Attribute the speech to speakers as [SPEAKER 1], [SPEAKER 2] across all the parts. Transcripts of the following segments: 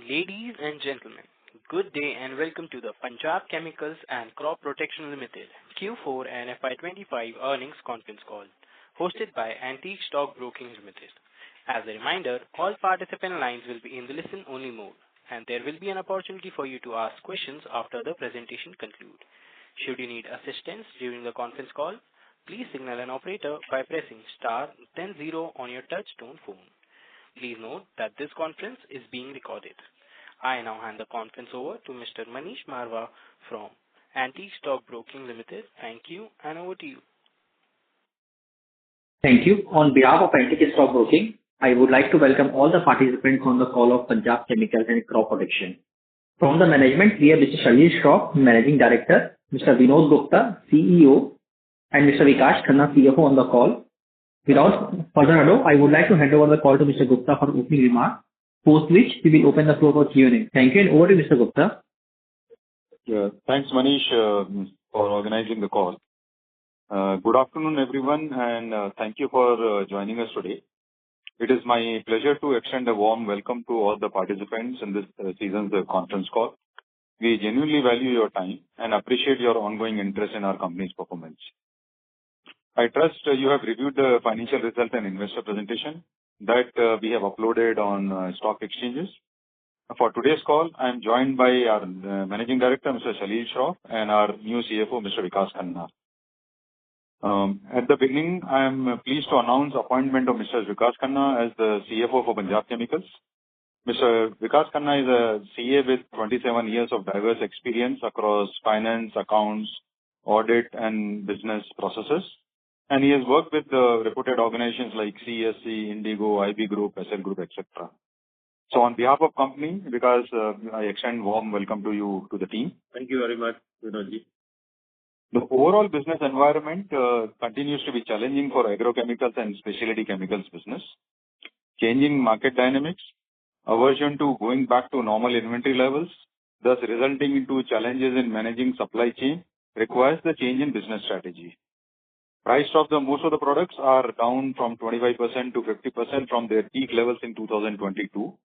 [SPEAKER 1] Ladies and gentlemen, good day and welcome to the Punjab Chemicals and Crop Protection Limited Q4 and FY25 earnings conference call, hosted by Antique Stock Broking Limited. As a reminder, all participant lines will be in the listen-only mode, and there will be an opportunity for you to ask questions after the presentation concludes. Should you need assistance during the conference call, please signal an operator by pressing star then 0 on your touch-tone phone. Please note that this conference is being recorded. I now hand the conference over to Mr. Manish Marwa from Antique Stock Broking Limited. Thank you, and over to you.
[SPEAKER 2] Thank you. On behalf of Antique Stock Broking, I would like to welcome all the participants on the call of Punjab Chemicals and Crop Protection. From the management, we have Mr. Shalil Shroff, Managing Director, Mr. Vinod Gupta, CEO, and Mr. Vikas Khanna, CFO on the call. Without further ado, I would like to hand over the call to Mr. Gupta for opening remarks, post which we will open the floor for Q&A. Thank you, and over to Mr. Gupta.
[SPEAKER 3] Yeah, thanks, Manish, for organizing the call. Good afternoon, everyone, and thank you for joining us today. It is my pleasure to extend a warm welcome to all the participants in this season's conference call. We genuinely value your time and appreciate your ongoing interest in our company's performance. I trust you have reviewed the financial results and investor presentation that we have uploaded on stock exchanges. For today's call, I am joined by our Managing Director, Mr. Shalil Shroff, and our new CFO, Mr. Vikas Khanna. At the beginning, I am pleased to announce the appointment of Mr. Vikas Khanna as the CFO for Punjab Chemicals. Mr. Vikas Khanna is a CA with 27 years of diverse experience across finance, accounts, audit, and business processes. And he has worked with reputed organizations like CSC, Indigo, IB Group, SL Group, etc. So on behalf of company, Vikas, I extend warm welcome to you, to the team.
[SPEAKER 4] Thank you very much, Vinodji.
[SPEAKER 3] The overall business environment continues to be challenging for agrochemicals and specialty chemicals business. Changing market dynamics, aversion to going back to normal inventory levels, thus resulting into challenges in managing supply chain, requires the change in business strategy. Price of most of the products are down from 25% to 50% from their peak levels in 2022.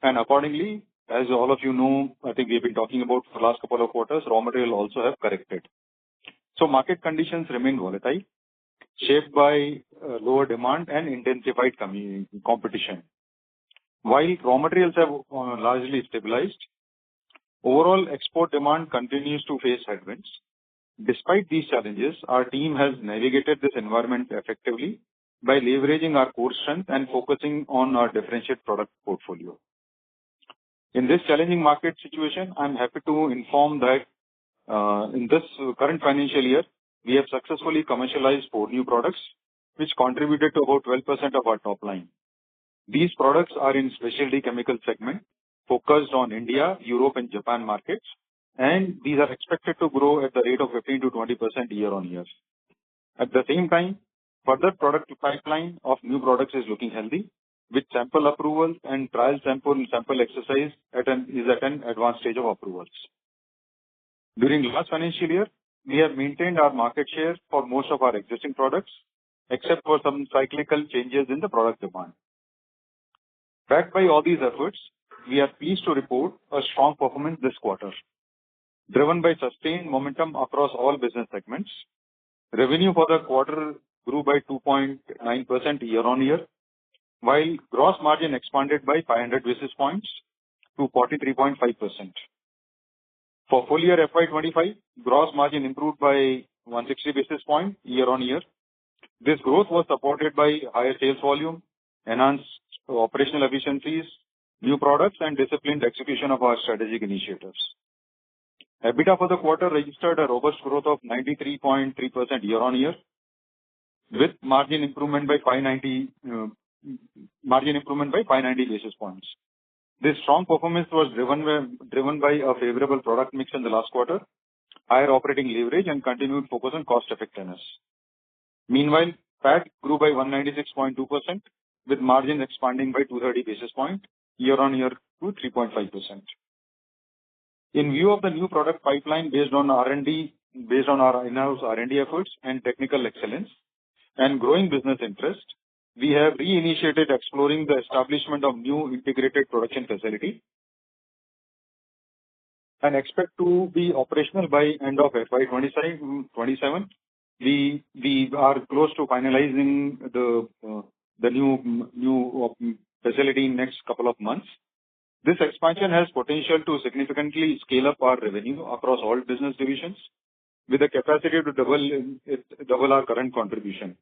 [SPEAKER 3] And accordingly, as all of you know, I think we've been talking about for the last couple of quarters, raw material also have corrected. So market conditions remain volatile, shaped by lower demand and intensified competition. While raw materials have largely stabilized, overall export demand continues to face headwinds. Despite these challenges, our team has navigated this environment effectively by leveraging our core strength and focusing on our differentiated product portfolio. In this challenging market situation, I'm happy to inform that in this current financial year, we have successfully commercialized 4 new products, which contributed to about 12% of our top line. These products are in specialty chemical segment, focused on India, Europe, and Japan markets, and these are expected to grow at the rate of 15 to 20% year on year. At the same time, further product pipeline of new products is looking healthy, with sample approvals and trial sample exercise is at an advanced stage of approvals. During last financial year, we have maintained our market share for most of our existing products, except for some cyclical changes in the product demand. Backed by all these efforts, we are pleased to report a strong performance this quarter, driven by sustained momentum across all business segments. Revenue for the quarter grew by 2.9% year on year, while gross margin expanded by 500 basis points to 43.5%. For full year FY25, gross margin improved by 160 basis points year on year. This growth was supported by higher sales volume, enhanced operational efficiencies, new products, and disciplined execution of our strategic initiatives. EBITDA for the quarter registered a robust growth of 93.3% year on year, with margin improvement by 590 basis points. This strong performance was driven by a favorable product mix in the last quarter, higher operating leverage, and continued focus on cost effectiveness. Meanwhile, PAT grew by 196.2%, with margin expanding by 230 basis points year on year to 3.5%. In view of the new product pipeline based on our in-house R&D efforts and technical excellence and growing business interest, we have reinitiated exploring the establishment of new integrated production facility and expect to be operational by end of FY 27. We are close to finalizing the new facility in next couple of months. This expansion has potential to significantly scale up our revenue across all business divisions with the capacity to double our current contribution.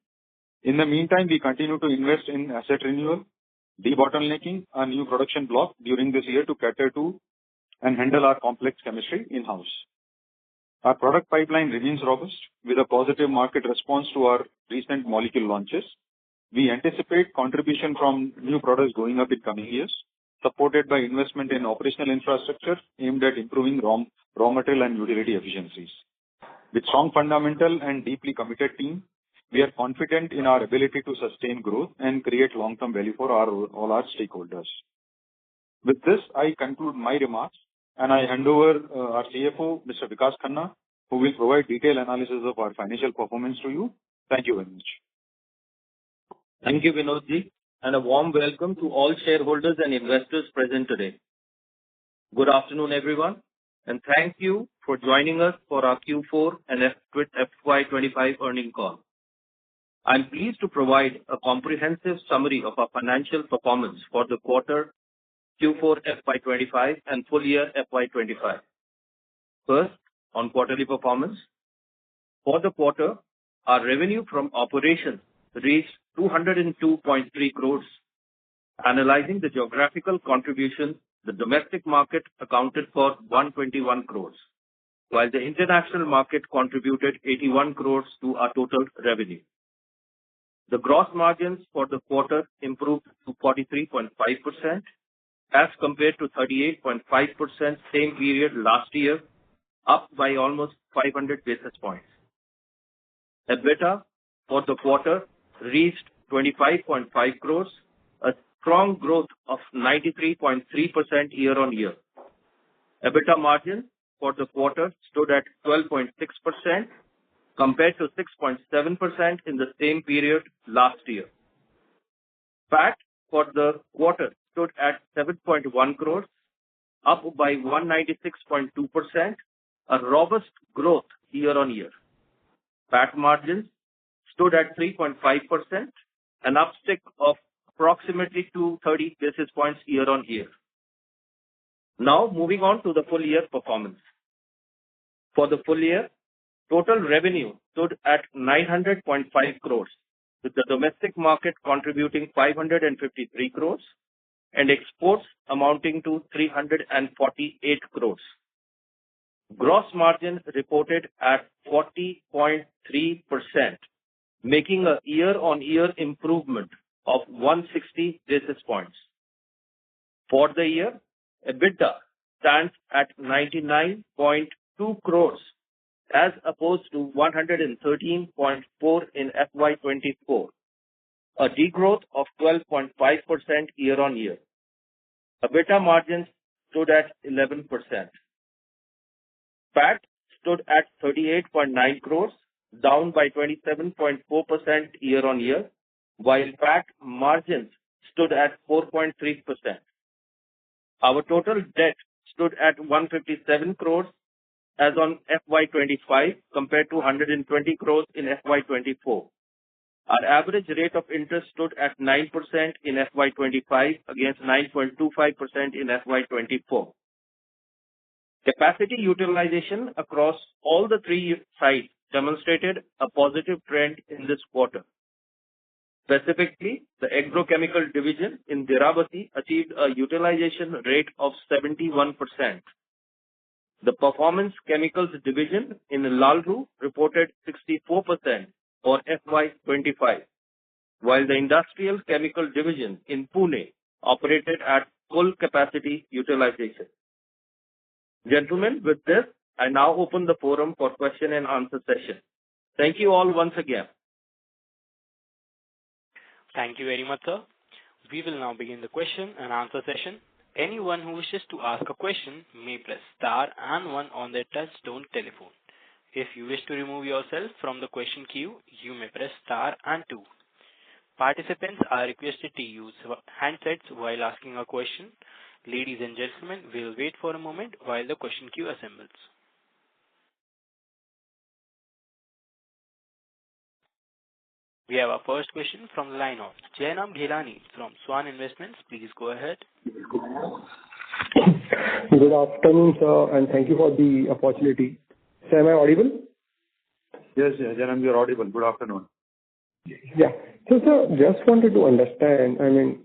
[SPEAKER 3] In the meantime, we continue to invest in asset renewal, debottlenecking a new production block during this year to cater to and handle our complex chemistry in-house. Our product pipeline remains robust with a positive market response to our recent molecule launches. We anticipate contribution from new products going up in coming years, supported by investment in operational infrastructure aimed at improving raw material and utility efficiencies. With strong fundamental and deeply committed team, we are confident in our ability to sustain growth and create long-term value for all our stakeholders. With this, I conclude my remarks and I hand over our CFO, Mr. Vikas Khanna, who will provide detailed analysis of our financial performance to you. Thank you very much.
[SPEAKER 5] Thank you, Vinodji, and a warm welcome to all shareholders and investors present today. Good afternoon, everyone, and thank you for joining us for our Q4 and FY25 earnings call. I'm pleased to provide a comprehensive summary of our financial performance for the quarter Q4 FY25 and full year FY25. First, on quarterly performance. For the quarter, our revenue from operations reached 202.3 crores. Analyzing the geographical contribution, the domestic market accounted for 121 crores, while the international market contributed 81 crores to our total revenue. The gross margins for the quarter improved to 43.5% as compared to 38.5% same period last year, up by almost 500 basis points. EBITDA for the quarter reached 25.5 crores, a strong growth of 93.3% year-on-year. EBITDA margin for the quarter stood at 12.6% compared to 6.7% in the same period last year. PAT for the quarter stood at 7.1 crores, up by 196.2%, a robust growth year-on-year. PAT margins stood at 3.5%, an uptick of approximately 230 basis points year-on-year. Now moving on to the full year performance. For the full year, total revenue stood at 900.5 crores, with the domestic market contributing 553 crores and exports amounting to 348 crores. Gross margin reported at 40.3%, making a year-on-year improvement of 160 basis points. For the year, EBITDA stands at 99.2 crores as opposed to 113.4 in FY24, a degrowth of 12.5% year-on-year. EBITDA margins stood at 11%. PAT stood at 38.9 crores, down by 27.4% year-on-year, while PAT margins stood at 4.3%. Our total debt stood at 157 crores as on FY25 compared to 120 crores in FY24. Our average rate of interest stood at 9% in FY25 against 9.25% in FY24. Capacity utilization across all the three sites demonstrated a positive trend in this quarter. Specifically, the agrochemical division in Diversified achieved a utilization rate of 71%. The performance chemicals division in Lalru reported 64% for FY25, while the industrial chemical division in Pune operated at full capacity utilization. Gentlemen, with this, I now open the forum for question and answer session. Thank you all once again.
[SPEAKER 1] Thank you very much, sir. We will now begin the question and answer session. Anyone who wishes to ask a question may press star and one on their touch-tone telephone. If you wish to remove yourself from the question queue, you may press star and two. Participants are requested to use handsets while asking a question. Ladies and gentlemen, we'll wait for a moment while the question queue assembles. We have our first question from the line of Jainam Ghelani from Swan Investments. Please go ahead.
[SPEAKER 6] Good afternoon, sir, and thank you for the opportunity. Sir, am I audible?
[SPEAKER 3] Yes, Janam, you're audible. Good afternoon.
[SPEAKER 6] Yeah. So, sir, just wanted to understand,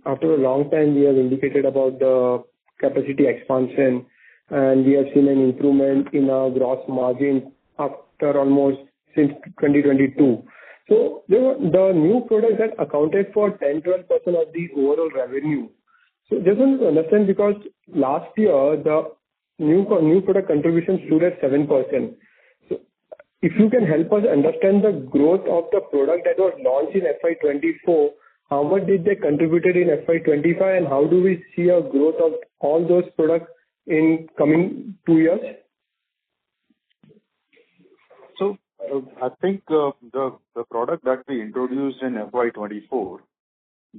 [SPEAKER 6] after a long time, we have indicated about the capacity expansion, and we have seen an improvement in our gross margin after almost since 2022. So, the new products that accounted for 10-12% of the overall revenue. So, just wanted to understand, because last year, the new product contribution stood at 7%. If you can help us understand the growth of the product that was launched in FY24, how much did they contributed in FY25, and how do we see a growth of all those products in coming 2 years?
[SPEAKER 3] So, I think the product that we introduced in FY24,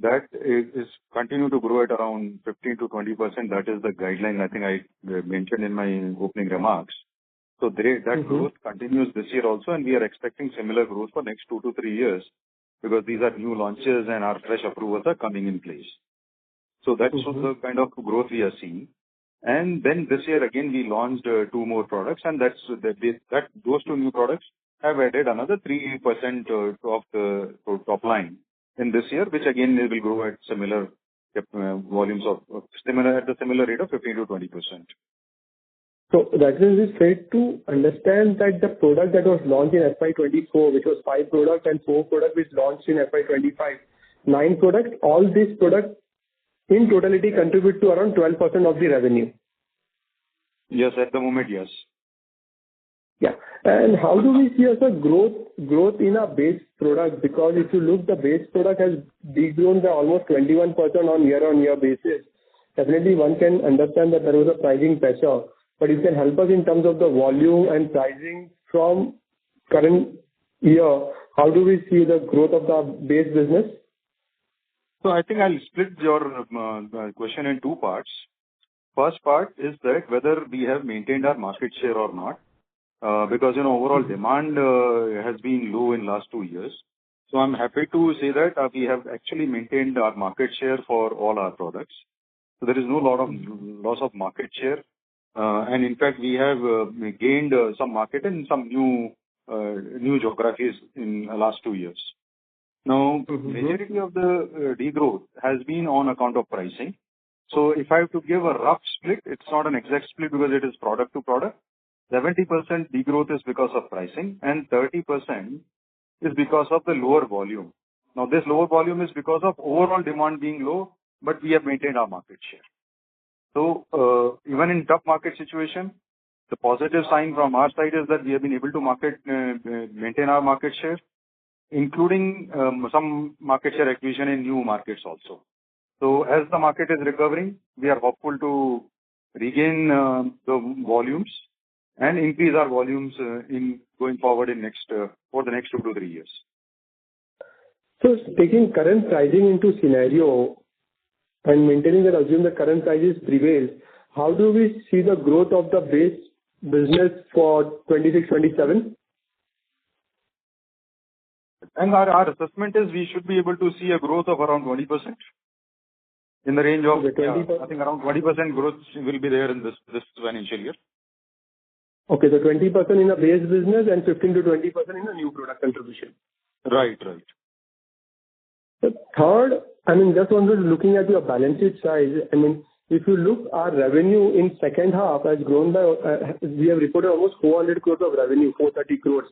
[SPEAKER 3] that is continue to grow at around 15 to 20%. That is the guideline I think I mentioned in my opening remarks. So that growth continues this year also, and we are expecting similar growth for next 2 to 3 years because these are new launches and our fresh approvals are coming in place. So that's the kind of growth we are seeing. And then this year again we launched 2 more products, and those 2 new products have added another 3% of the top line in this year, which again will grow at similar volumes of similar rate of 15 to 20%.
[SPEAKER 6] So that means it's fair to understand that the product that was launched in FY24, which was 5 products, and 4 products which launched in FY25, 9 products, all these products in totality contribute to around 12% of the revenue.
[SPEAKER 3] Yes, at the moment, yes.
[SPEAKER 6] Yeah. And how do we see as a growth in our base product? Because if you look, the base product has degrown by almost 21% on year-on-year basis. Definitely one can understand that there was a pricing pressure. But you can help us in terms of the volume and pricing from current year. How do we see the growth of the base business?
[SPEAKER 3] So I think I'll split your question in 2 parts. First part is that whether we have maintained our market share or not, because overall demand has been low in last 2 years. So I'm happy to say that we have actually maintained our market share for all our products. So there is no loss of market share. And in fact, we have gained some market in some new geographies in the last 2 years. Now, majority of the degrowth has been on account of pricing. So if I have to give a rough split, it's not an exact split because it is product to product. 70% degrowth is because of pricing, and 30% is because of the lower volume. Now, this lower volume is because of overall demand being low, but we have maintained our market share. So even in tough market situation, the positive sign from our side is that we have been able to maintain our market share, including some market share acquisition in new markets also. So as the market is recovering, we are hopeful to regain the volumes and increase our volumes in going forward for the next 2 to 3 years.
[SPEAKER 6] So taking current pricing into scenario, and maintaining that assume the current prices prevail, how do we see the growth of the base business for 26-27?
[SPEAKER 3] And our assessment is we should be able to see a growth of around 20%. In the range of, I think around 20% growth will be there in this financial year.
[SPEAKER 6] Okay, so 20% in the base business and 15 to 20% in the new product contribution.
[SPEAKER 3] Right.
[SPEAKER 6] The third, just looking at your balance sheet size, if you look, our revenue in second half has grown by, we have reported almost 400 crores of revenue, 430 crores.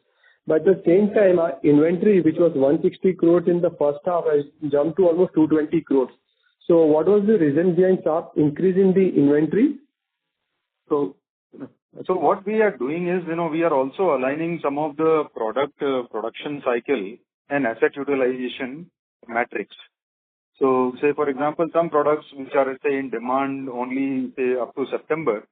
[SPEAKER 6] But at the same time, our inventory, which was 160 crores in the first half, has jumped to almost 220 crores. So what was the reason behind sharp increase in the inventory?
[SPEAKER 3] So what we are doing is, we are also aligning some of the product production cycle and asset utilization metrics. So say, for example, some products which are, say, in demand only, say, up to September,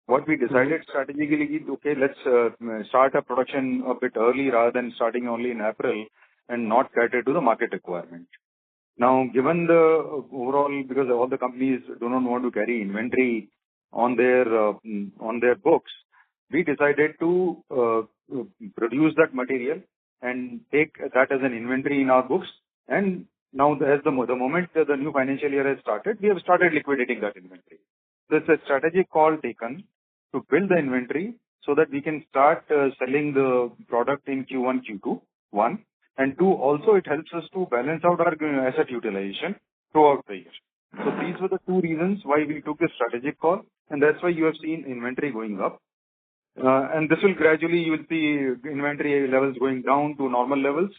[SPEAKER 3] what we decided strategically, okay, let's start a production a bit early rather than starting only in April and not cater to the market requirement. Now, given the overall, because all the companies do not want to carry inventory on their books, we decided to produce that material and take that as an inventory in our books. And now, as the moment the new financial year has started, we have started liquidating that inventory. So it's a strategic call taken to build the inventory so that we can start selling the product in Q1, Q2, one. And two, also it helps us to balance out our asset utilization throughout the year. So these were the two reasons why we took this strategic call, and that's why you have seen inventory going up. And this will gradually, you will see inventory levels going down to normal levels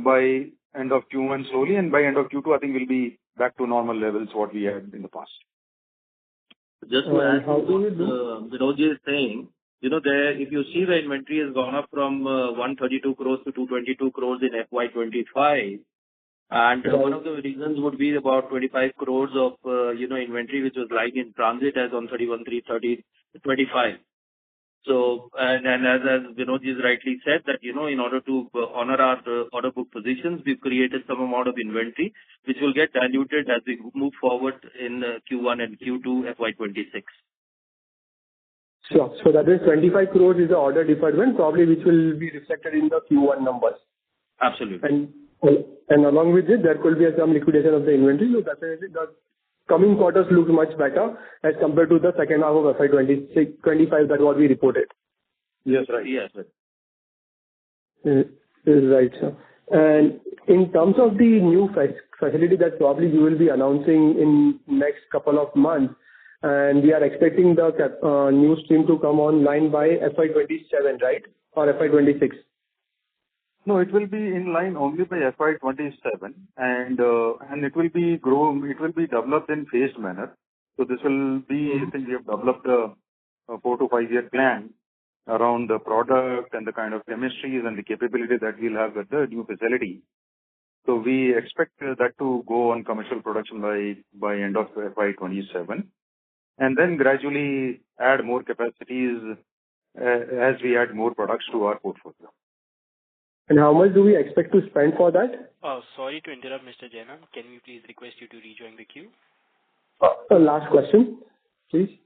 [SPEAKER 3] by end of Q1 slowly, and by end of Q2, I think we'll be back to normal levels what we had in the past.
[SPEAKER 5] Just to add to what Vinodji is saying, if you see the inventory has gone up from 132 crores to 222 crores in FY25, and one of the reasons would be about 25 crores of inventory which was lying in transit as on 31/3/25. So, and as Vinodji has rightly said that, in order to honor our order book positions, we've created some amount of inventory which will get diluted as we move forward in Q1 and Q2 FY26.
[SPEAKER 6] Sure. So that is 25 crores is the order deferment, probably which will be reflected in the Q1 numbers.
[SPEAKER 5] Absolutely.
[SPEAKER 6] And along with it, there could be some liquidation of the inventory. So definitely the coming quarters look much better as compared to the second half of FY25 that what we reported.
[SPEAKER 3] Yes, right.
[SPEAKER 5] Yes, sir.
[SPEAKER 6] Is right, sir. And in terms of the new facility that probably you will be announcing in next couple of months, and we are expecting the new stream to come online by FY27, right? Or FY26?
[SPEAKER 3] No, it will be in line only by FY27, and it will be developed in phased manner. So this will be, I think we have developed a 4 to 5 year plan around the product and the kind of chemistries and the capability that we'll have at the new facility. So we expect that to go on commercial production by end of FY27, and then gradually add more capacities as we add more products to our portfolio.
[SPEAKER 6] And how much do we expect to spend for that?
[SPEAKER 1] Oh, sorry to interrupt, Mr. Jaina. Can we please request you to rejoin the queue?
[SPEAKER 6] Last question, please.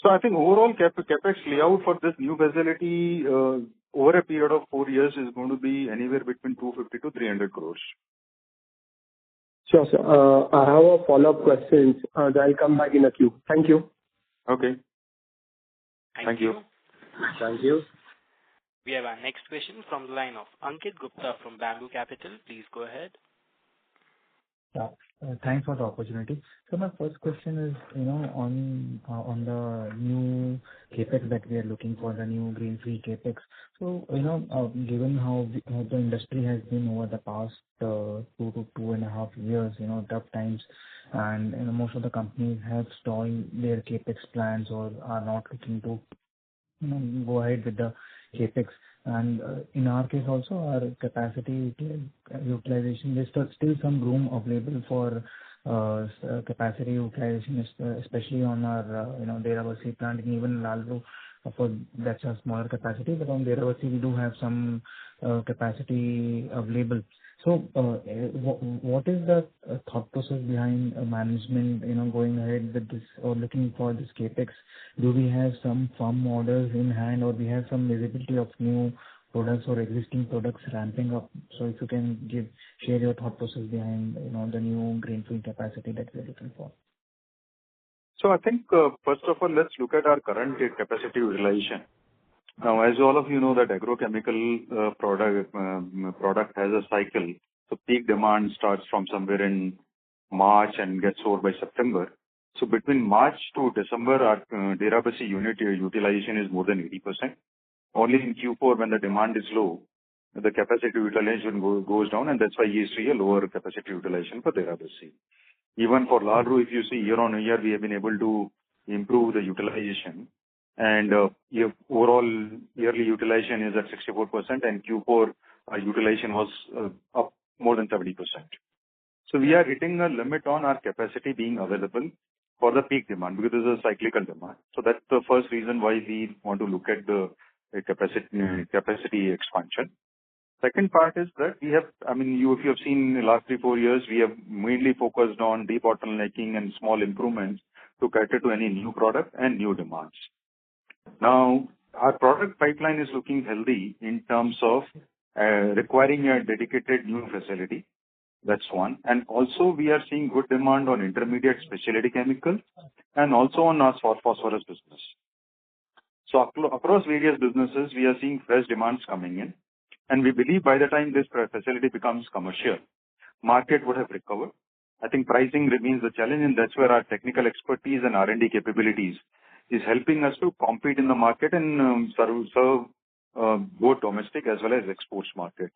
[SPEAKER 3] So I think overall capex layout for this new facility over a period of 4 years is going to be anywhere between 250 to 300 crores.
[SPEAKER 6] Sure, sir. I have a follow-up questions. I'll come back in a queue. Thank you.
[SPEAKER 3] Okay. Thank you.
[SPEAKER 5] Thank you.
[SPEAKER 1] We have our next question from the line of Ankit Gupta from Bamboo Capital. Please go ahead.
[SPEAKER 7] Yeah. Thanks for the opportunity. So my first question is, on the new capex that we are looking for, the new greenfield capex. So, given how the industry has been over the past 2 to 2.5 years, tough times, and most of the companies have stalled their capex plans or are not looking to go ahead with the capex. And in our case also, our capacity utilization, there's still some room available for capacity utilization, especially on our Diversified plant, and even Lalru, of course that's a smaller capacity, but on Diversified we do have some capacity available. So what is the thought process behind management going ahead with this or looking for this capex? Do we have some firm orders in hand, or we have some visibility of new products or existing products ramping up? So if you can share your thought process behind the new greenfield capacity that we're looking for.
[SPEAKER 3] So I think first of all, let's look at our current capacity utilization. Now, as all of you know, that agrochemical product has a cycle. So peak demand starts from somewhere in March and gets over by September. So between March to December, our Diversified unit utilization is more than 80%. Only in Q4, when the demand is low, the capacity utilization goes down, and that's why you see a lower capacity utilization for Diversified. Even for Lalru, if you see year on year, we have been able to improve the utilization. And overall yearly utilization is at 64%, and Q4 utilization was up more than 70%. So we are hitting a limit on our capacity being available for the peak demand, because this is a cyclical demand. So that's the first reason why we want to look at the capacity expansion. Second part is that we have, if you have seen in the last 3-4 years, we have mainly focused on debottlenecking and small improvements to cater to any new product and new demands. Now, our product pipeline is looking healthy in terms of requiring a dedicated new facility. That's one. And also, we are seeing good demand on intermediate specialty chemicals and also on our phosphorus business. So across various businesses, we are seeing fresh demands coming in. And we believe by the time this facility becomes commercial, market would have recovered. I think pricing remains a challenge, and that's where our technical expertise and R&D capabilities is helping us to compete in the market and serve both domestic as well as exports market.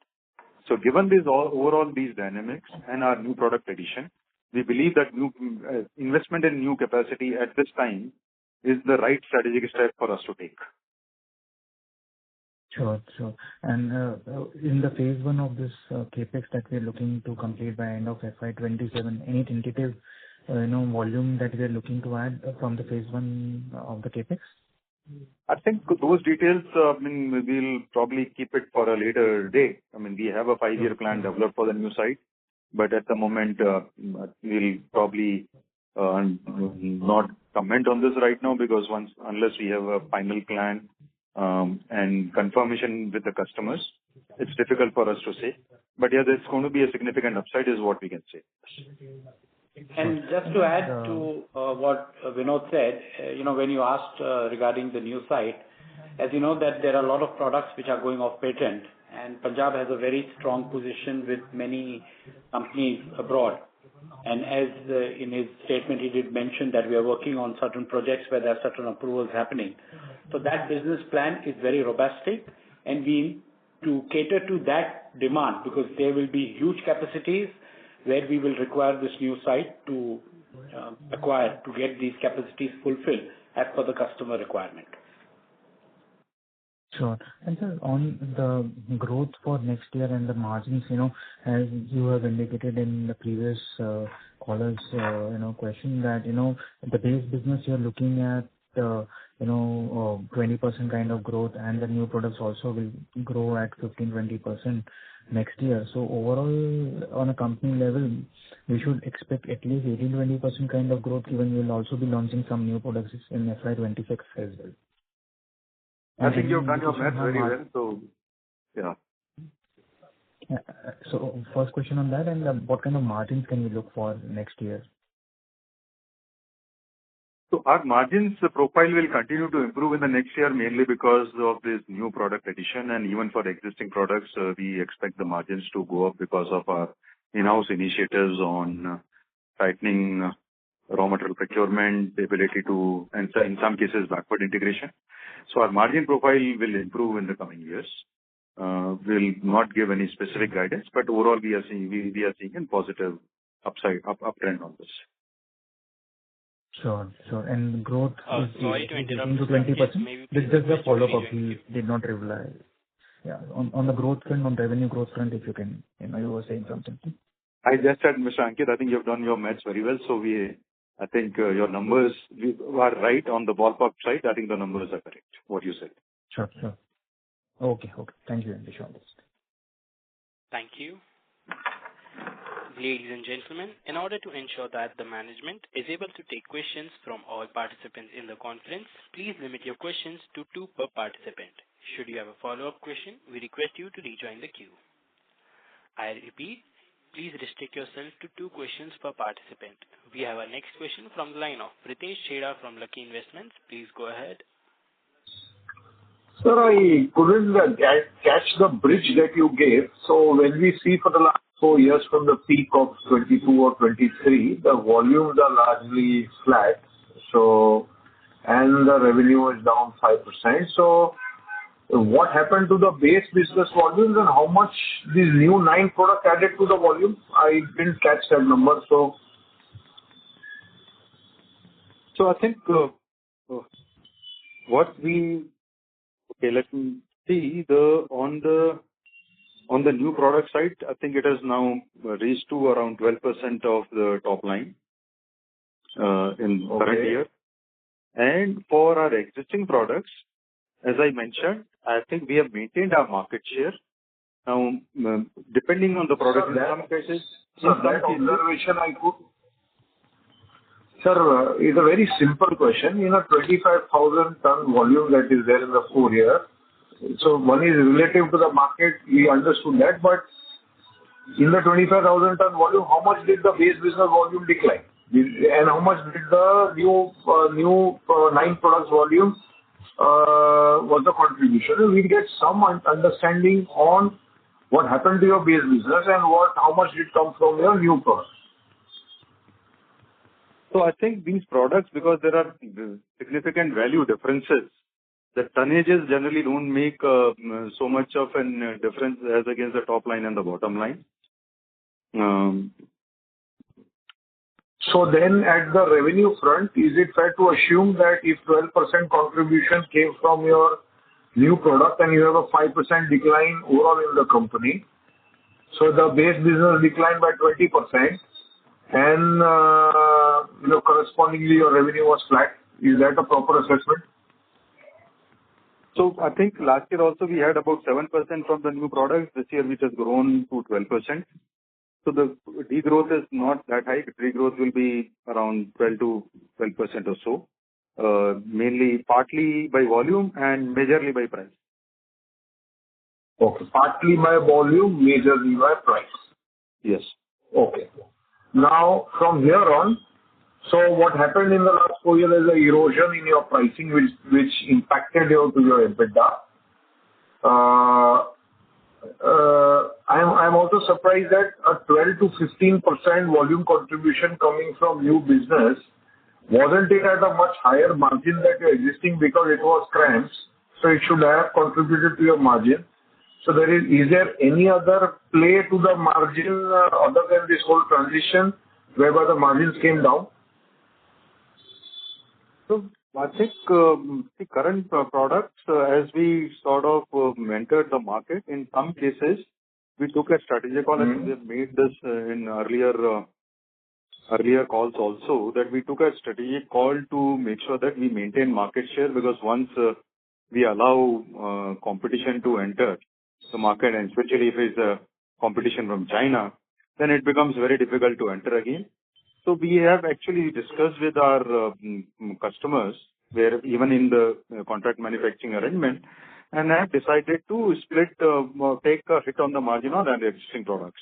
[SPEAKER 3] So given overall these dynamics and our new product addition, we believe that new investment in new capacity at this time is the right strategic step for us to take.
[SPEAKER 7] Sure. And in the phase 1 of this capex that we're looking to complete by end of FY27, any tentative volume that we're looking to add from the phase 1 of the capex?
[SPEAKER 3] I think those details, we'll probably keep it for a later date. We have a 5-year plan developed for the new site, but at the moment, we'll probably not comment on this right now because unless we have a final plan and confirmation with the customers, it's difficult for us to say. But yeah, there's going to be a significant upside is what we can say.
[SPEAKER 8] And just to add to what Vinod said, when you asked regarding the new site, as you know that there are a lot of products which are going off patent, and Punjab has a very strong position with many companies abroad. And as in his statement, he did mention that we are working on certain projects where there are certain approvals happening. So that business plan is very robust, and we to cater to that demand because there will be huge capacities where we will require this new site to acquire to get these capacities fulfilled as per the customer requirement.
[SPEAKER 7] Sure. And sir, on the growth for next year and the margins, as you have indicated in the previous callers, question that, the base business you're looking at, 20% kind of growth and the new products also will grow at 15-20% next year. So overall, on a company level, we should expect at least 18-20% kind of growth given you will also be launching some new products in FY26 as well.
[SPEAKER 3] I think you've done your math very well. So, yeah.
[SPEAKER 7] So first question on that, and what kind of margins can we look for next year?
[SPEAKER 3] So our margins profile will continue to improve in the next year mainly because of this new product addition, and even for existing products, we expect the margins to go up because of our in-house initiatives on tightening raw material procurement, ability to, and in some cases, backward integration. So our margin profile will improve in the coming years. We'll not give any specific guidance, but overall we are seeing a positive uptrend on this.
[SPEAKER 7] Sure. And growth is
[SPEAKER 1] sorry to interrupt.
[SPEAKER 7] 18-20%. This is just a follow-up. He did not reply. Yeah. On the growth front, on revenue growth front, if you can, you were saying something.
[SPEAKER 3] I just said, Mr. Ankit, I think you've done your maths very well. So I think your numbers are right on the ballpark side. I think the numbers are correct, what you said.
[SPEAKER 7] Sure. Okay. Thank you, Andy.
[SPEAKER 1] Thank you. Ladies and gentlemen, in order to ensure that the management is able to take questions from all participants in the conference, please limit your questions to 2 per participant. Should you have a follow-up question, we request you to rejoin the queue. I repeat, please restrict yourself to 2 questions per participant. We have our next question from the line of Pritesh Chheda from Lucky Investments. Please go ahead.
[SPEAKER 9] Sir, I couldn't catch the bridge that you gave. So when we see for the last 4 years from the peak of 22 or 23, the volumes are largely flat. So, and the revenue is down 5%. So what happened to the base business volumes and how much these new 9 products added to the volume? I didn't catch that number. So
[SPEAKER 3] I think let me see on the new product side, I think it has now reached to around 12% of the top line in current year. And for our existing products, as I mentioned, I think we have maintained our market share Now, depending on the product, in some cases,
[SPEAKER 9] observation I could. Sir, it's a very simple question. In a 25,000 ton volume that is there in the 4 year, so one is relative to the market, we understood that, but in the 25,000 ton volume, how much did the base business volume decline? And how much did the new 9 products volume was the contribution? We get some understanding on what happened to your base business and how much did come from your new products.
[SPEAKER 3] So I think these products, because there are significant value differences, the tonnages generally don't make so much of a difference as against the top line and the bottom line.
[SPEAKER 9] So then at the revenue front, is it fair to assume that if 12% contribution came from your new product and you have a 5% decline overall in the company, so the base business declined by 20%, and correspondingly your revenue was flat. Is that a proper assessment?
[SPEAKER 3] So I think last year also we had about 7% from the new products. This year which has grown to 12%. So the degrowth is not that high. Degrowth will be around 12 to 12% or so. Mainly partly by volume and majorly by price.
[SPEAKER 9] Okay. Partly by volume, majorly by price.
[SPEAKER 3] Yes.
[SPEAKER 9] Okay. Now, from here on, so what happened in the last 4 years is an erosion in your pricing, which impacted you to your EBITDA. I'm also surprised that a 12 to 15% volume contribution coming from new business, wasn't it at a much higher margin than your existing because it was cramps, so it should have contributed to your margin. So is there any other play to the margin other than this whole transition whereby the margins came down?
[SPEAKER 3] So I think the current products, as we sort of entered the market, in some cases, we took a strategic call, and we have made this in earlier calls also, that we took a strategic call to make sure that we maintain market share, because once we allow competition to enter the market, and especially if it's a competition from China, then it becomes very difficult to enter again. So we have actually discussed with our customers, where even in the contract manufacturing arrangement, and have decided to split, take a hit on the margin on the existing products.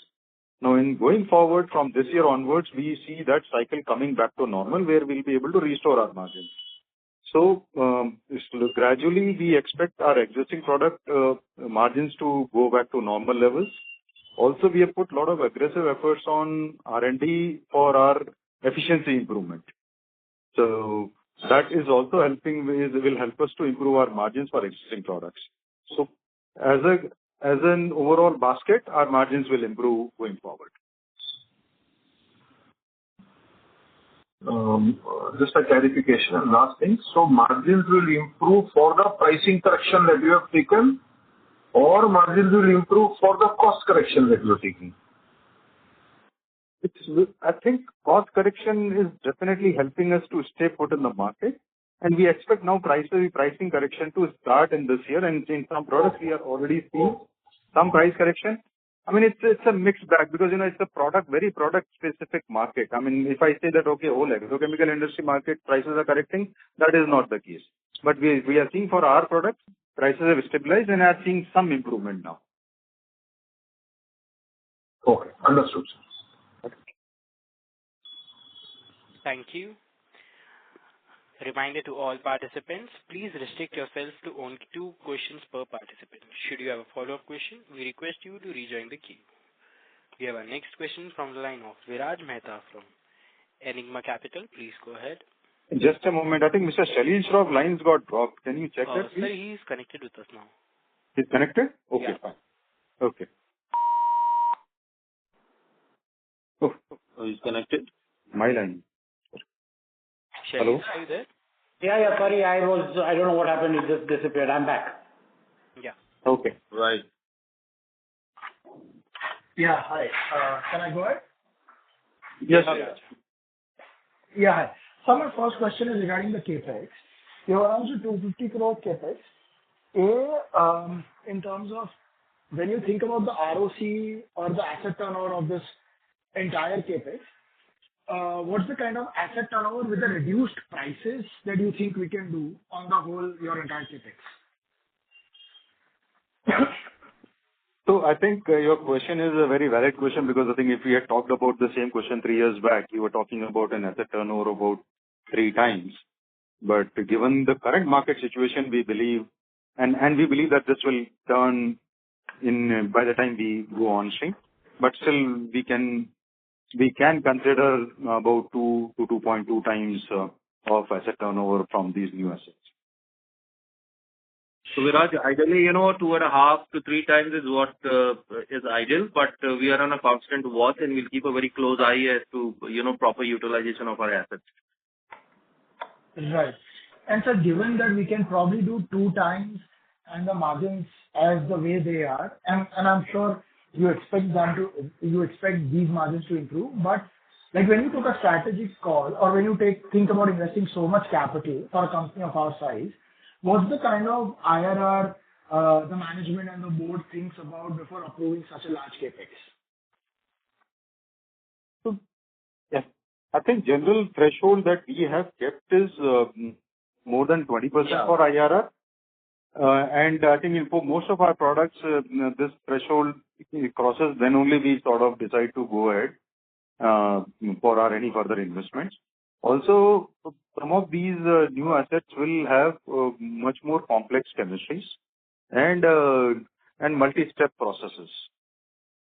[SPEAKER 3] Now, in going forward from this year onwards, we see that cycle coming back to normal, where we'll be able to restore our margins. So gradually, we expect our existing product margins to go back to normal levels. Also, we have put a lot of aggressive efforts on R&D for our efficiency improvement. So that is also will help us to improve our margins for existing products. So as an overall basket, our margins will improve going forward.
[SPEAKER 9] Just a clarification and last thing. So margins will improve for the pricing correction that you have taken, or margins will improve for the cost correction that you are taking?
[SPEAKER 3] I think cost correction is definitely helping us to stay put in the market, and we expect now pricing correction to start in this year. And in some products, we are already seeing some price correction. I mean, it's a mixed bag, because it's a very product specific market. I mean, if I say that whole agrochemical industry market prices are correcting, that is not the case. But we are seeing for our products, prices have stabilized and are seeing some improvement now.
[SPEAKER 9] Okay, understood.
[SPEAKER 1] Thank you. Reminder to all participants, please restrict yourselves to only 2 questions per participant. Should you have a follow-up question, we request you to rejoin the queue. We have our next question from the line of Viraj Mehta from Enigma Capital. Please go ahead.
[SPEAKER 3] Just a moment. I think Mr. Shailesh Shroff's lines got dropped. Can you check that, please?
[SPEAKER 1] Sir, he is connected with us now.
[SPEAKER 3] He's connected? Okay,
[SPEAKER 1] yeah.
[SPEAKER 3] Fine. Okay.
[SPEAKER 5] Oh, he's connected.
[SPEAKER 3] My line.
[SPEAKER 1] Shailesh,
[SPEAKER 3] hello?
[SPEAKER 1] Are you there?
[SPEAKER 8] Yeah, sorry, I don't know what happened, it just disappeared. I'm back.
[SPEAKER 1] Yeah.
[SPEAKER 3] Okay.
[SPEAKER 5] Right.
[SPEAKER 10] Yeah, hi. Can I go ahead?
[SPEAKER 3] Yes.
[SPEAKER 10] Yeah, hi. So my first question is regarding the capex. You have announced a 250 crore capex. In terms of when you think about the ROC or the asset turnover of this entire CapEx, what's the kind of asset turnover with the reduced prices that you think we can do on the whole, your entire CapEx?
[SPEAKER 3] So I think your question is a very valid question, because I think if we had talked about the same question 3 years back, you were talking about an asset turnover about 3 times. But given the current market situation, we believe, and we believe that this will turn in by the time we go on stream. But still, we can consider about 2 to 2.2 times of asset turnover from these new assets.
[SPEAKER 5] So Viraj, ideally, 2.5 to 3 times is what is ideal, but we are on a constant watch and we'll keep a very close eye as to, proper utilization of our assets.
[SPEAKER 10] Right. And sir, given that we can probably do 2 times and the margins as the way they are, and I'm sure you expect these margins to improve, but like when you took a strategic call or when you think about investing so much capital for a company of our size, what's the kind of IRR the management and the board thinks about before approving such a large CapEx?
[SPEAKER 3] So, yes, I think general threshold that we have kept is more than 20% for IRR. And I think for most of our products, this threshold crosses, then only we sort of decide to go ahead for our any further investments. Also, some of these new assets will have much more complex chemistries and multi-step processes.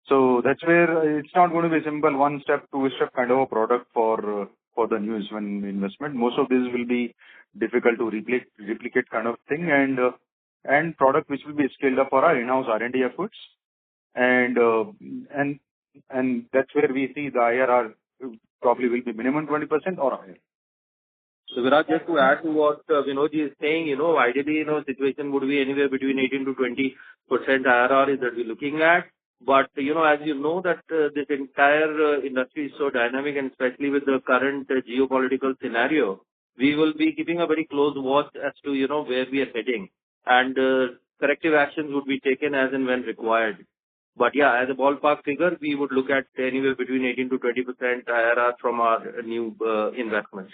[SPEAKER 3] So that's where it's not going to be simple 1-step, 2-step kind of a product for the new investment. Most of these will be difficult to replicate kind of thing, and product which will be scaled up for our in-house R&D efforts, and that's where we see the IRR probably will be minimum 20% or higher.
[SPEAKER 5] So Viraj, just to add to what Vinodji is saying, ideally, situation would be anywhere between 18 to 20% IRR is that we're looking at. But, as you know that this entire industry is so dynamic, and especially with the current geopolitical scenario, we will be keeping a very close watch as to, where we are heading. And corrective actions would be taken as and when required. But yeah, as a ballpark figure, we would look at anywhere between 18 to 20% IRR from our new investments.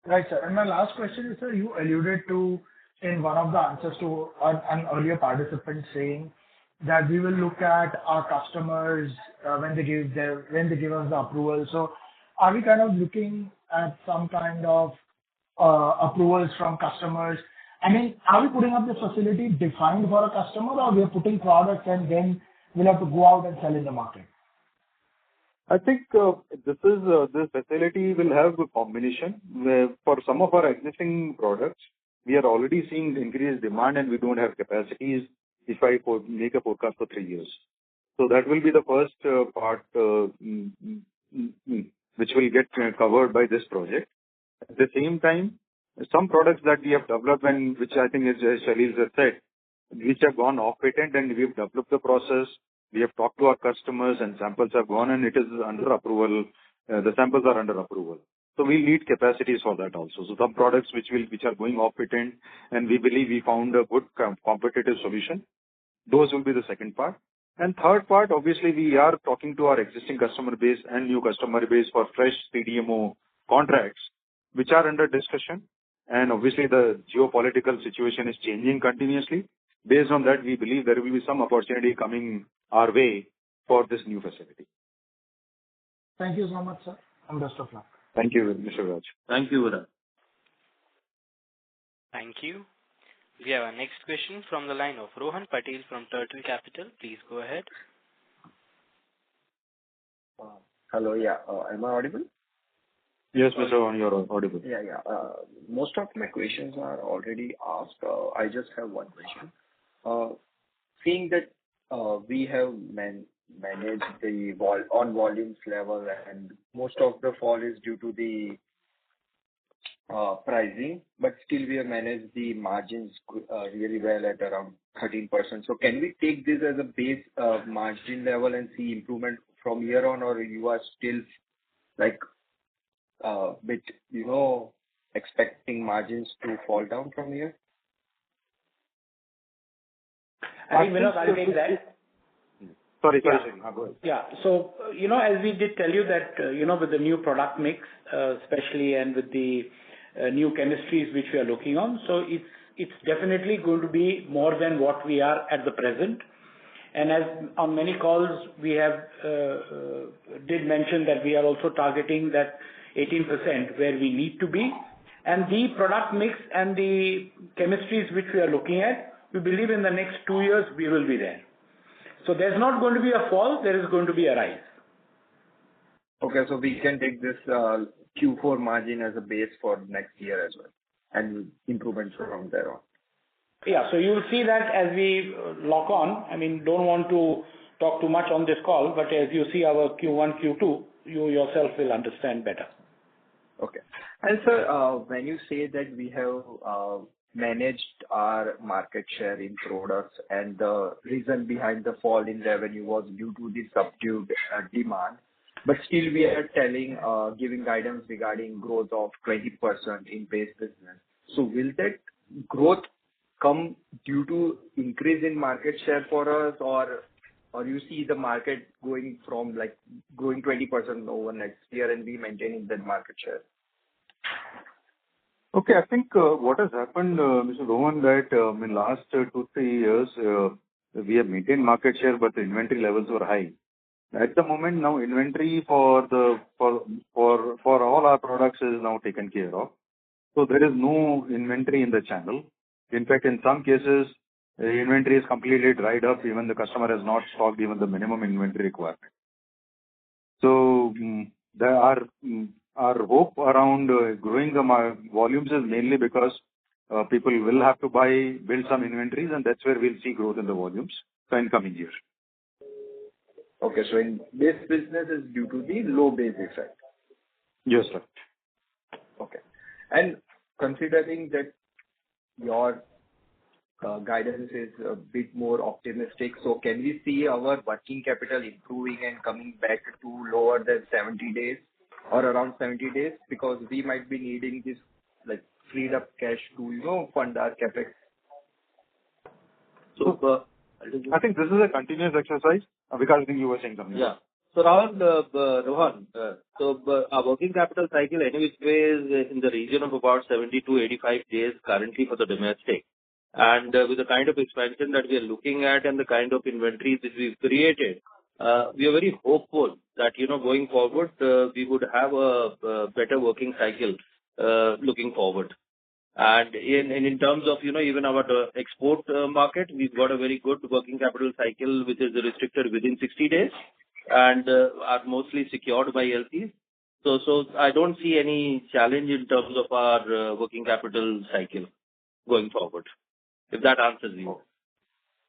[SPEAKER 10] Right, sir. And my last question is, sir, you alluded to in one of the answers to an earlier participant saying that we will look at our customers when they give us the approval. So are we kind of looking at some kind of approvals from customers? I mean, are we putting up the facility defined for a customer, or we are putting products and then we'll have to go out and sell in the market?
[SPEAKER 3] I think this facility will have a combination where for some of our existing products, we are already seeing increased demand and we don't have capacities if I make a forecast for 3 years. So that will be the first part which will get covered by this project. At the same time, some products that we have developed and which I think is, as Shalil has said, which have gone off patent and we have developed the process. We have talked to our customers and samples have gone and it is under approval. The samples are under approval. So we need capacities for that also. So some products which are going off patent and we believe we found a good competitive solution. Those will be the second part. And third part, obviously we are talking to our existing customer base and new customer base for fresh CDMO contracts, which are under discussion. And obviously the geopolitical situation is changing continuously. Based on that, we believe there will be some opportunity coming our way for this new facility.
[SPEAKER 10] Thank you so much, sir, and best of luck.
[SPEAKER 3] Thank you, Mr. Raj.
[SPEAKER 5] Thank you, Viraj.
[SPEAKER 1] Thank you. We have our next question from the line of Rohan Patel from Turtle Capital. Please go ahead.
[SPEAKER 11] Hello, yeah. Am I audible?
[SPEAKER 3] Yes, Mr. Rohan, you're audible.
[SPEAKER 11] Yeah. Most of my questions are already asked. I just have one question. Seeing that we have managed the on volumes level and most of the fall is due to the pricing, but still we have managed the margins really well at around 13%. So can we take this as a base margin level and see improvement from here on, or you are still like bit, expecting margins to fall down from here?
[SPEAKER 8] I think, Vinod, I'll take that.
[SPEAKER 3] Sorry.
[SPEAKER 8] Yeah.
[SPEAKER 3] Go ahead.
[SPEAKER 8] Yeah. So, as we did tell you that, with the new product mix, especially and with the new chemistries which we are looking on, so it's definitely going to be more than what we are at the present. And as on many calls we have did mention that we are also targeting that 18% where we need to be. And the product mix and the chemistries which we are looking at, we believe in the next 2 years we will be there. So there's not going to be a fall, there is going to be a rise.
[SPEAKER 11] Okay, so we can take this Q4 margin as a base for next year as well, and improvements from there on.
[SPEAKER 8] Yeah, so you will see that as we lock on. I mean, don't want to talk too much on this call, but as you see our Q1, Q2, you yourself will understand better.
[SPEAKER 11] Okay. And sir, when you say that we have managed our market share in products and the reason behind the fall in revenue was due to the subdued demand, but still we are giving guidance regarding growth of 20% in base business. So will that growth come due to increase in market share for us, or you see the market going from growing 20% over next year and we maintaining that market share?
[SPEAKER 3] Okay, I think what has happened, Mr. Rohan, that in last 2-3 years, we have maintained market share, but the inventory levels were high. At the moment, now inventory for all our products is now taken care of. So there is no inventory in the channel. In fact, in some cases, the inventory is completely dried up. Even the customer has not stocked even the minimum inventory requirement. So our hope around growing the volumes is mainly because people will have to build some inventories, and that's where we'll see growth in the volumes in coming years.
[SPEAKER 11] Okay, so in this business is due to the low base effect.
[SPEAKER 3] Yes, sir.
[SPEAKER 11] Okay. And considering that your guidance is a bit more optimistic, so can we see our working capital improving and coming back to lower than 70 days or around 70 days? Because we might be needing this freed up cash to, fund our capex.
[SPEAKER 3] So, I think this is a continuous exercise because I think you were saying something.
[SPEAKER 5] Yeah. So Rohan, our working capital cycle anyway is in the region of about 70 to 85 days currently for the domestic. And with the kind of expansion that we are looking at and the kind of inventories that we've created, we are very hopeful that, going forward, we would have a better working cycle looking forward. And in terms of, even our export market, we've got a very good working capital cycle, which is restricted within 60 days and are mostly secured by LCs. So I don't see any challenge in terms of our working capital cycle going forward, if that answers you.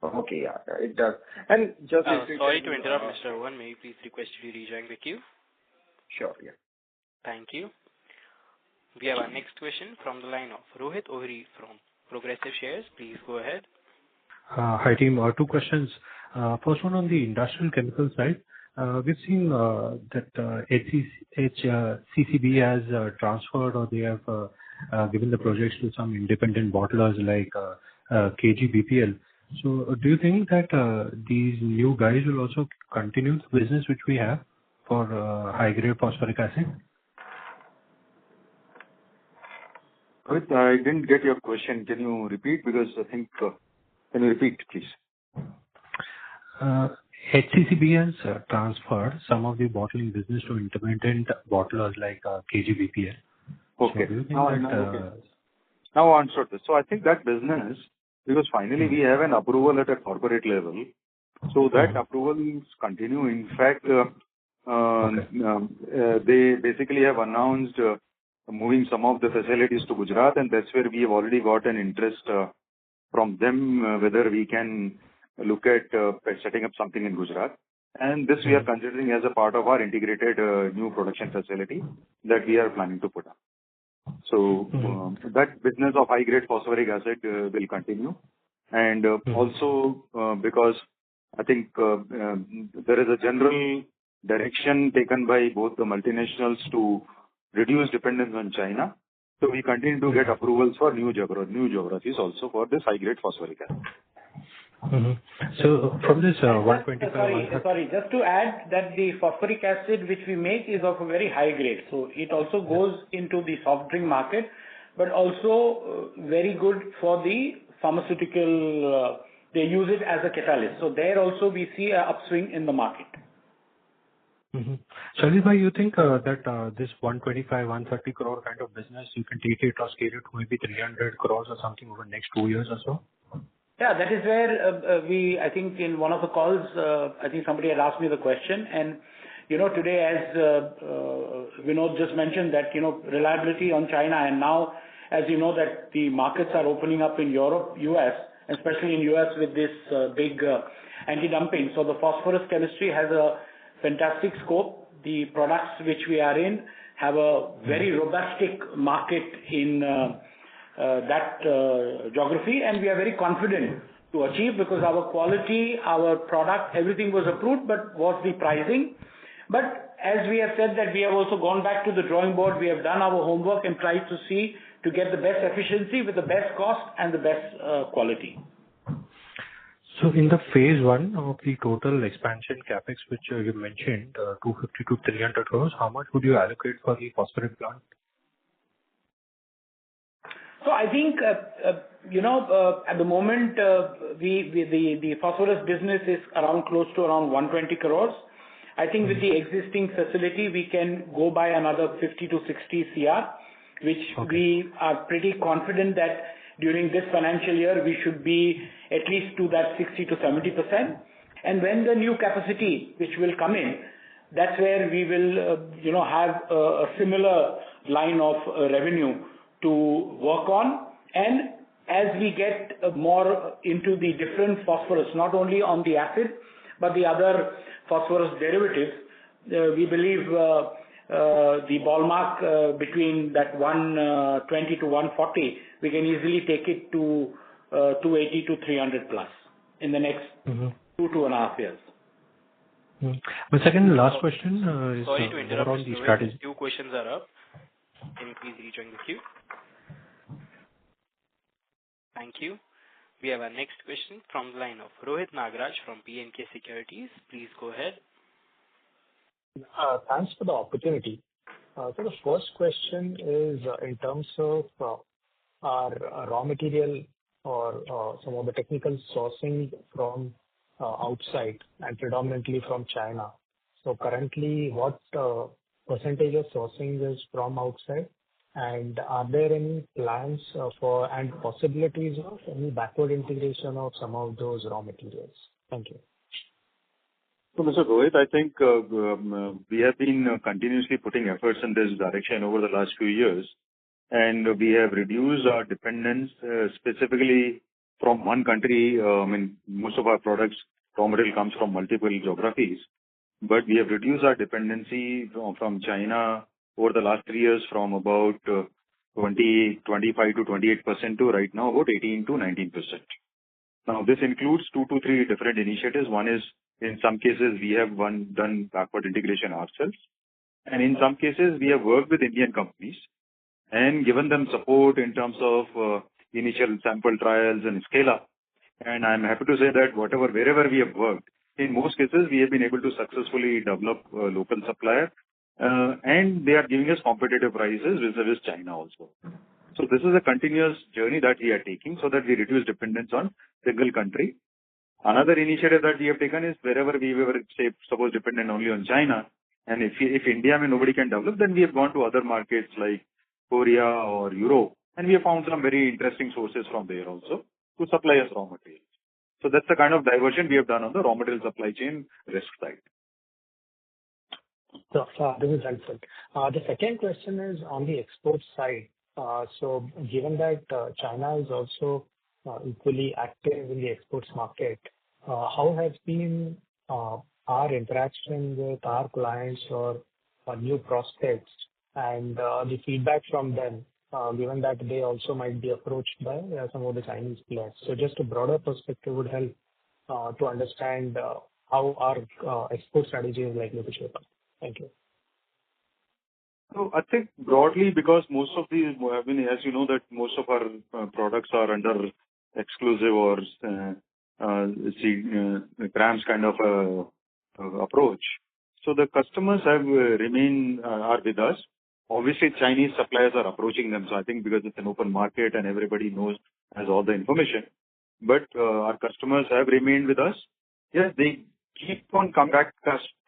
[SPEAKER 11] Okay, yeah, it does. And just
[SPEAKER 1] sorry to interrupt, Mr. Rohan. May you please request you to rejoin the queue?
[SPEAKER 11] Sure, yeah.
[SPEAKER 1] Thank you. We have our next question from the line of Rohit Ohri from Progressive Shares. Please go ahead.
[SPEAKER 12] Hi, team. 2 questions. First one on the industrial chemical side. We've seen that HCCB has transferred, or they have given the projects to some independent bottlers like KGBPL. So do you think that these new guys will also continue the business which we have for high-grade phosphoric acid?
[SPEAKER 3] I didn't get your question. Can you repeat? Because I think, can you repeat, please?
[SPEAKER 12] HCCB has transferred some of the bottling business to independent bottlers like KGBPL.
[SPEAKER 3] Okay.
[SPEAKER 12] So do you think
[SPEAKER 3] Now I understood this. So I think that business, because finally we have an approval at a corporate level, so that approvals continue. In fact, they basically have announced moving some of the facilities to Gujarat, and that's where we have already got an interest from them whether we can look at setting up something in Gujarat. And this we are considering as a part of our integrated new production facility that we are planning to put up. So that business of high-grade phosphoric acid will continue. And also because I think there is a general direction taken by both the multinationals to reduce dependence on China. So we continue to get approvals for new geographies also for this high-grade phosphoric acid.
[SPEAKER 12] So from this 125,
[SPEAKER 8] Sorry, just to add that the phosphoric acid which we make is of a very high grade. So it also goes into the soft drink market, but also very good for the pharmaceutical, they use it as a catalyst. So there also we see an upswing in the market.
[SPEAKER 12] Shalil bhai, you think that this 125, 130 crore kind of business, you can take it or scale it to maybe 300 crores or something over the next 2 years or so?
[SPEAKER 8] Yeah, that is where I think in one of the calls, I think somebody had asked me the question. And, today as Vinod just mentioned that, reliability on China, and now, as you know, that the markets are opening up in Europe, US, especially in US with this big anti-dumping. So the phosphorus chemistry has a fantastic scope. The products which we are in have a very robust market in that geography, and we are very confident to achieve because our quality, our product, everything was approved, but was the pricing. But as we have said that we have also gone back to the drawing board, we have done our homework and tried to see to get the best efficiency with the best cost and the best quality.
[SPEAKER 12] So in the phase 1 of the total expansion capex, which you mentioned, 250 to 300 crores, how much would you allocate for the phosphoric plant?
[SPEAKER 8] So I think, at the moment, the phosphorus business is close to around 120 crores. I think with the existing facility, we can go by another 50 to 60 CR, which we are pretty confident that during this financial year, we should be at least to that 60 to 70%. And when the new capacity, which will come in, that's where we will, have a similar line of revenue to work on. And as we get more into the different phosphorus, not only on the acid, but the other phosphorus derivatives, we believe the ballpark between that 120 to 140, we can easily take it to 280 to 300 plus in the next 2.5 years.
[SPEAKER 12] My second and last question is
[SPEAKER 1] Sorry to interrupt,
[SPEAKER 12] around the strategy.
[SPEAKER 1] 2 questions are up. Can you please rejoin the queue? Thank you. We have our next question from the line of Rohit Nagraj from B&K Securities. Please go ahead.
[SPEAKER 13] Thanks for the opportunity. So the first question is in terms of our raw material or some of the technical sourcing from outside and predominantly from China. So currently, what percentage of sourcing is from outside? And are there any plans for and possibilities of any backward integration of some of those raw materials? Thank you.
[SPEAKER 3] So, Mr. Rohit, I think we have been continuously putting efforts in this direction over the last few years, and we have reduced our dependence specifically from one country. Most of our products, raw material comes from multiple geographies, but we have reduced our dependency from China over the last 3 years from about 25 to 28% to right now about 18 to 19%. Now, this includes 2 to 3 different initiatives. One is, in some cases, we have done backward integration ourselves. And in some cases, we have worked with Indian companies and given them support in terms of initial sample trials and scale up. And I'm happy to say that wherever we have worked, in most cases, we have been able to successfully develop a local supplier. And they are giving us competitive prices vis-a-vis China also. So this is a continuous journey that we are taking so that we reduce dependence on single country. Another initiative that we have taken is wherever we were, say, suppose dependent only on China, and if India, nobody can develop, then we have gone to other markets like Korea or Europe, and we have found some very interesting sources from there also to supply us raw materials. So that's the kind of diversion we have done on the raw material supply chain risk side.
[SPEAKER 13] So this is helpful. The second question is on the export side. So given that China is also equally active in the exports market, how has been our interaction with our clients or new prospects and the feedback from them, given that they also might be approached by some of the Chinese players? So just a broader perspective would help to understand how our export strategy is likely to shape up. Thank you.
[SPEAKER 3] So I think broadly, because most of these, as you know, that most of our products are under exclusive or grams kind of approach. So the customers have are with us. Obviously, Chinese suppliers are approaching them. So I think because it's an open market and everybody has all the information. But our customers have remained with us. Yes, they keep on come back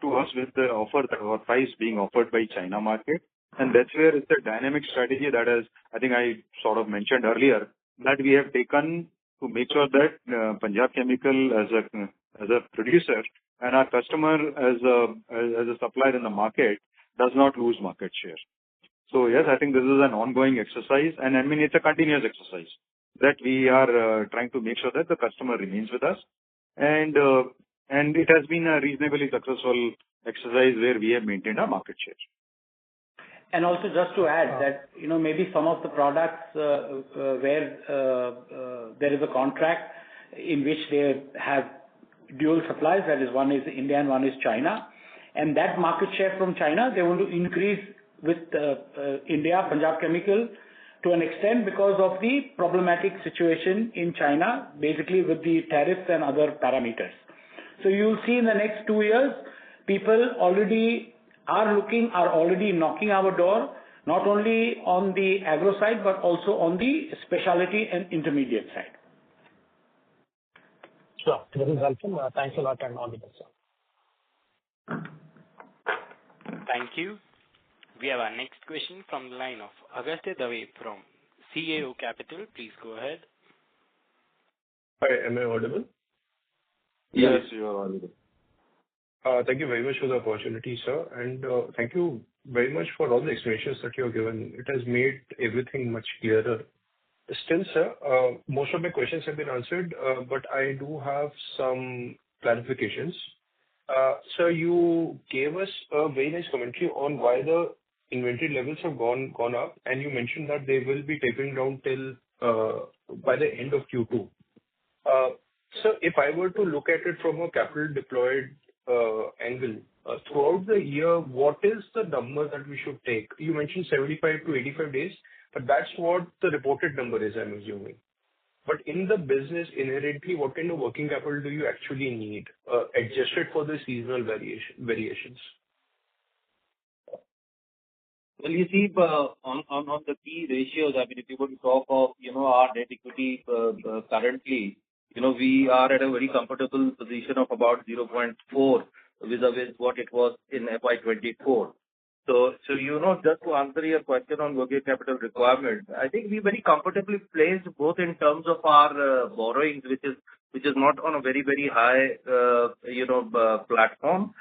[SPEAKER 3] to us with the offer or price being offered by China market. And that's where it's a dynamic strategy that I think I sort of mentioned earlier, that we have taken to make sure that Punjab Chemical as a producer and our customer as a supplier in the market does not lose market share. So yes, I think this is an ongoing exercise, and I mean it's a continuous exercise that we are trying to make sure that the customer remains with us, and it has been a reasonably successful exercise where we have maintained our market share.
[SPEAKER 8] And also just to add that, maybe some of the products where there is a contract in which they have dual supplies, that is one is India and one is China, and that market share from China, they want to increase with India, Punjab Chemical, to an extent because of the problematic situation in China, basically with the tariffs and other parameters. So you'll see in the next 2 years, people already are already knocking our door, not only on the agro side, but also on the specialty and intermediate side.
[SPEAKER 13] Sure. This is helpful. Thanks a lot and all the best, sir.
[SPEAKER 1] Thank you. We have our next question from the line of Agastya Dave from CAO Capital. Please go ahead.
[SPEAKER 14] Hi, am I audible?
[SPEAKER 3] Yes, you are audible.
[SPEAKER 14] Thank you very much for the opportunity, sir, and thank you very much for all the explanations that you have given. It has made everything much clearer. Still, sir, most of my questions have been answered, but I do have some clarifications. Sir, you gave us a very nice commentary on why the inventory levels have gone up, and you mentioned that they will be tapering down till by the end of Q2. So if I were to look at it from a capital deployed angle, throughout the year, what is the number that we should take? You mentioned 75 to 85 days, but that's what the reported number is, I'm assuming. But in the business, inherently, what kind of working capital do you actually need, adjusted for the seasonal variations?
[SPEAKER 5] Well, you see, on the key ratios, I mean, if you were to talk of, our debt equity currently, we are at a very comfortable position of about 0.4 vis-a-vis what it was in FY24. So just to answer your question on working capital requirement, I think we're very comfortably placed both in terms of our borrowings, which is not on a very, very high, platform.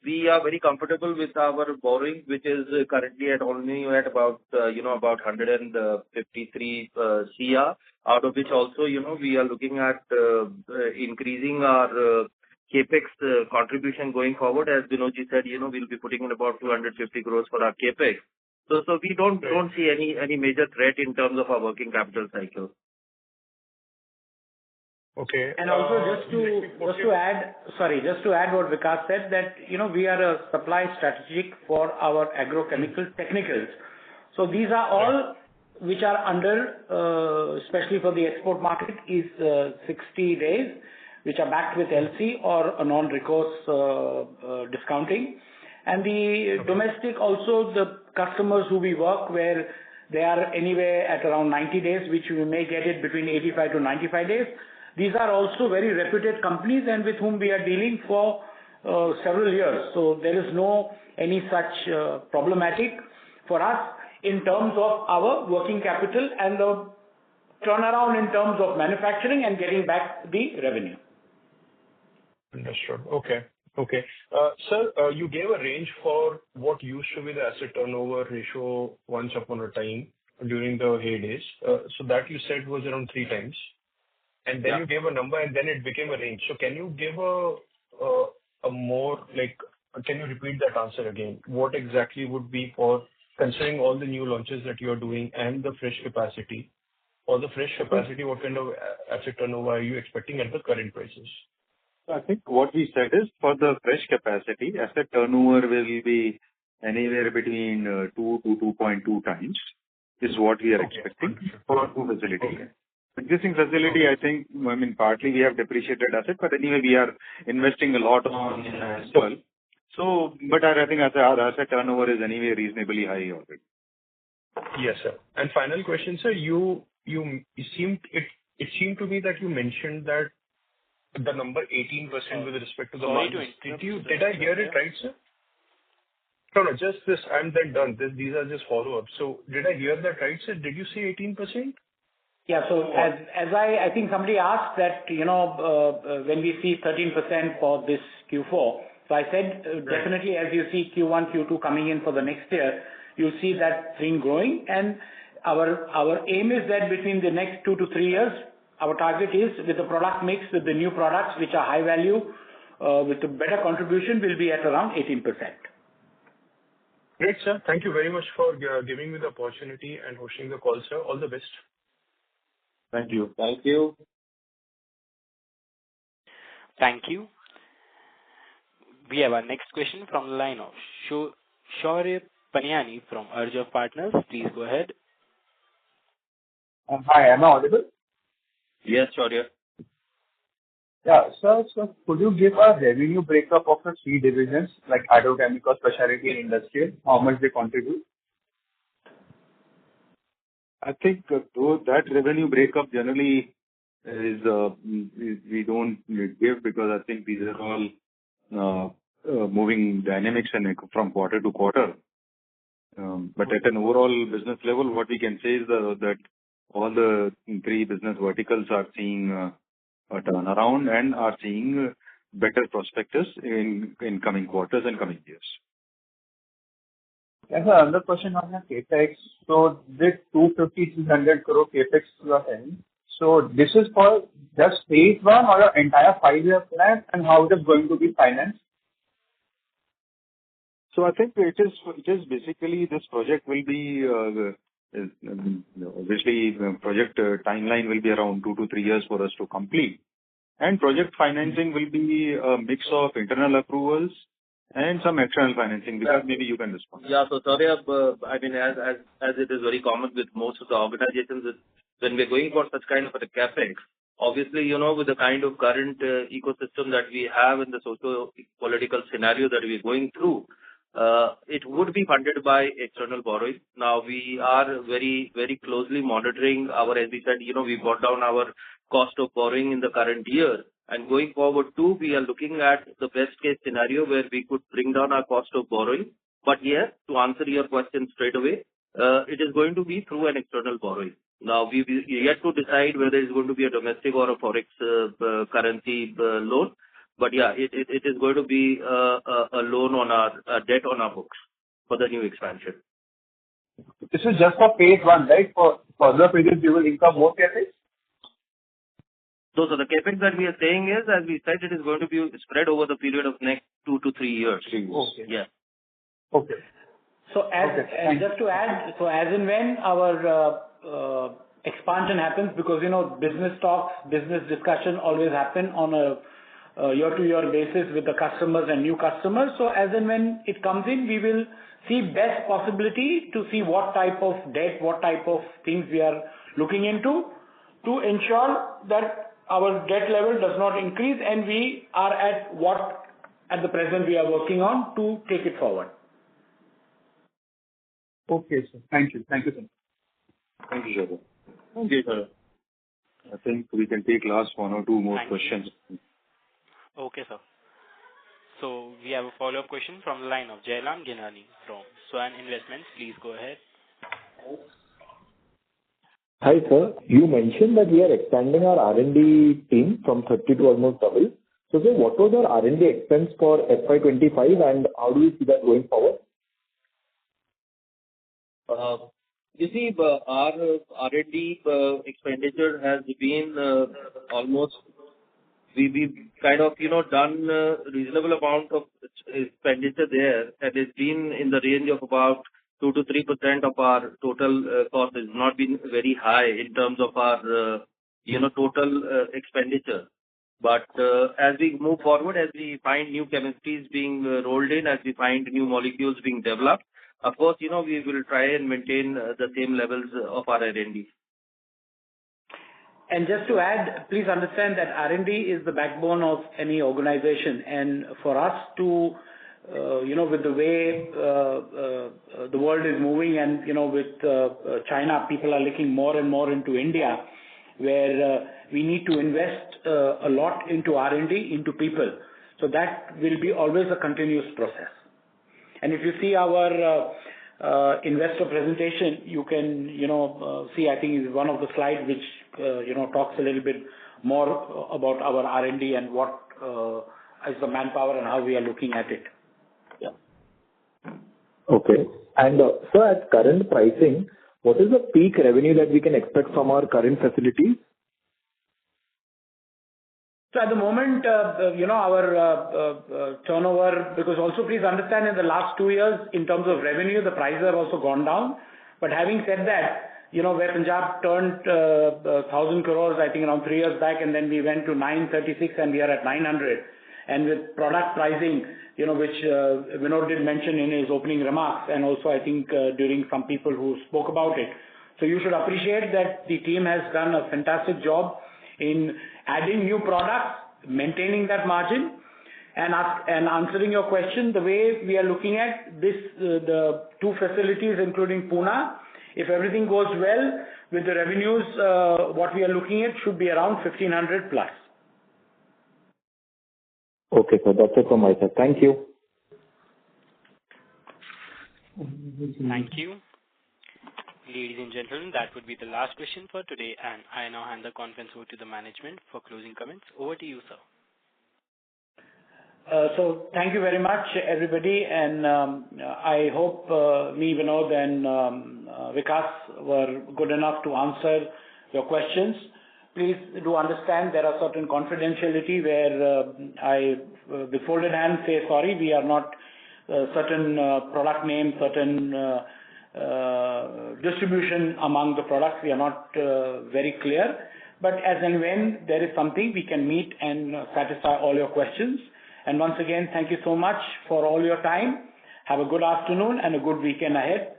[SPEAKER 5] We are very comfortable with our borrowing, which is currently only at about 153 CR, out of which also, we are looking at increasing our CapEx contribution going forward. As Vinodji said, we'll be putting in about 250 crores for our CapEx. So we don't see any major threat in terms of our working capital cycle.
[SPEAKER 14] Okay.
[SPEAKER 8] And also just to add what Vikas said, that we are a supply strategic for our agrochemical technicals. So these are all which are under, especially for the export market, is 60 days, which are backed with LC or a non-recourse discounting. And the domestic also, the customers who we work where they are anywhere at around 90 days, which we may get it between 85 to 95 days. These are also very reputed companies and with whom we are dealing for several years. So there is no any such problematic for us in terms of our working capital and the turnaround in terms of manufacturing and getting back the revenue.
[SPEAKER 14] Understood. Okay. Sir, you gave a range for what used to be the asset turnover ratio once upon a time during the heydays. So that you said was around 3 times. And then you gave a number and then it became a range. So can you give a more can you repeat that answer again? What exactly would be for considering all the new launches that you are doing and the fresh capacity? For the fresh capacity, what kind of asset turnover are you expecting at the current prices?
[SPEAKER 3] I think what we said is for the fresh capacity, asset turnover will be anywhere between 2 to 2.2 times is what we are expecting for 2 facilities. Existing facility, I think, partly we have depreciated asset, but anyway, we are investing a lot on as well. So, but I think as our asset turnover is anyway reasonably high already.
[SPEAKER 14] Yes, sir. And final question, sir. It seemed to me that you mentioned that the number 18% with respect to the margins. Did I hear it right, sir? No, just this. I'm then done. These are just follow-ups. So did I hear that right, sir? Did you say 18%?
[SPEAKER 8] Yeah. So as I think somebody asked that, when we see 13% for this Q4, so I said definitely as you see Q1, Q2 coming in for the next year, you'll see that thing growing. And our aim is that between the next 2 to 3 years, our target is with the product mix, with the new products which are high value, with a better contribution, will be at around 18%.
[SPEAKER 14] Great, sir. Thank you very much for giving me the opportunity and hosting the call, sir. All the best.
[SPEAKER 3] Thank you.
[SPEAKER 5] Thank you.
[SPEAKER 1] Thank you. We have our next question from the line of Shaurya Paniani from Arjav Partners. Please go ahead.
[SPEAKER 15] Hi, am I audible?
[SPEAKER 5] Yes, Shaurya.
[SPEAKER 15] Yeah, sir, could you give a revenue breakup of the 3 divisions like agrochemical, specialty, and industrial? How much they contribute?
[SPEAKER 3] I think that revenue breakup generally is we don't give because I think these are all moving dynamics and from quarter to quarter. But at an overall business level, what we can say is that all the 3 business verticals are seeing a turnaround and are seeing better prospectus in coming quarters and coming years.
[SPEAKER 15] Yes, sir, another question on the capex. So this 250-300 crore capex you are saying, so this is for just phase 1 or your entire 5-year plan, and how it is going to be financed?
[SPEAKER 3] So I think it is basically this project will be obviously project timeline will be around 2 to 3 years for us to complete, and project financing will be a mix of internal approvals and some external financing. Because maybe you can respond.
[SPEAKER 5] Yeah. So Shaurya, as it is very common with most of the organizations, when we're going for such kind of a capex, obviously, with the kind of current ecosystem that we have in the socio-political scenario that we're going through, it would be funded by external borrowing. Now, we are very, very closely monitoring as we said, we brought down our cost of borrowing in the current year. And going forward too, we are looking at the best case scenario where we could bring down our cost of borrowing. But yes, to answer your question straight away, it is going to be through an external borrowing. Now, we yet to decide whether it's going to be a domestic or a forex currency loan. But yeah, it is going to be a loan on our debt on our books for the new expansion.
[SPEAKER 15] This is just for phase 1, right? For further periods, you will incur more capex?
[SPEAKER 5] So the capex that we are saying is, as we said, it is going to be spread over the period of next 2 to 3 years.
[SPEAKER 15] Okay.
[SPEAKER 5] Yeah.
[SPEAKER 15] Okay.
[SPEAKER 8] So just to add, so as and when our expansion happens, because business talks, business discussion always happen on a year-to-year basis with the customers and new customers. So as and when it comes in, we will see best possibility to see what type of debt, what type of things we are looking into to ensure that our debt level does not increase and we are at what at the present we are working on to take it forward.
[SPEAKER 15] Okay, sir. Thank you. Thank you, sir.
[SPEAKER 3] Thank you, sir. Thank you, sir. I think we can take last 1 or 2 more questions.
[SPEAKER 1] Okay, sir. So we have a follow-up question from the line of Jailam Ginani from Swan Investments. Please go ahead.
[SPEAKER 16] Hi, sir. You mentioned that we are expanding our R&D team from 30 to almost double. So, sir, what was our R&D expense for FY25 and how do we see that going forward?
[SPEAKER 5] You see, our R&D expenditure has been almost, we've kind of, done a reasonable amount of expenditure there, and it's been in the range of about 2 to 3% of our total cost. Has not been very high in terms of our, total expenditure. But as we move forward, as we find new chemistries being rolled in, as we find new molecules being developed, of course, we will try and maintain the same levels of our R&D.
[SPEAKER 8] And just to add, please understand that R&D is the backbone of any organization. And for us to, with the way the world is moving and, with China, people are looking more and more into India, where we need to invest a lot into R&D, into people. So that will be always a continuous process. And if you see our investor presentation, you can, see, I think is one of the slides which, talks a little bit more about our R&D and what is the manpower and how we are looking at it. Yeah.
[SPEAKER 16] Okay. And so at current pricing, what is the peak revenue that we can expect from our current facilities?
[SPEAKER 8] So at the moment, our turnover, because also please understand in the last 2 years, in terms of revenue, the prices have also gone down. But having said that, where Punjab turned 1,000 crores, I think around 3 years back, and then we went to 936 and we are at 900. And with product pricing, which Vinod did mention in his opening remarks, and also I think during some people who spoke about it. So you should appreciate that the team has done a fantastic job in adding new products, maintaining that margin, and answering your question, the way we are looking at this, the 2 facilities, including Pune, if everything goes well with the revenues, what we are looking at should be around 1,500 plus.
[SPEAKER 16] Okay, sir. That's it from my side. Thank you.
[SPEAKER 1] Thank you. Ladies and gentlemen, that would be the last question for today, and I now hand the conference over to the management for closing comments. Over to you, sir.
[SPEAKER 8] So thank you very much, everybody, and I hope me, Vinod, and Vikas were good enough to answer your questions. Please do understand there are certain confidentiality where I, with folded hands, say sorry, we are not certain product names, certain distribution among the products, we are not very clear. But as and when there is something, we can meet and satisfy all your questions. And once again, thank you so much for all your time. Have a good afternoon and a good weekend ahead.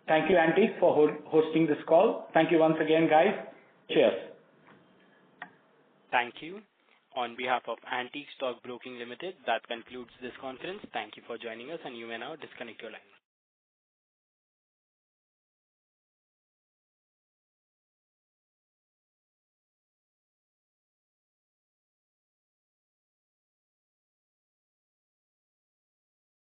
[SPEAKER 8] Thank you, Antique, for hosting this call. Thank you once again, guys. Cheers.
[SPEAKER 1] Thank you. On behalf of Antique Stock Broking Limited, that concludes this conference. Thank you for joining us, and you may now disconnect your line.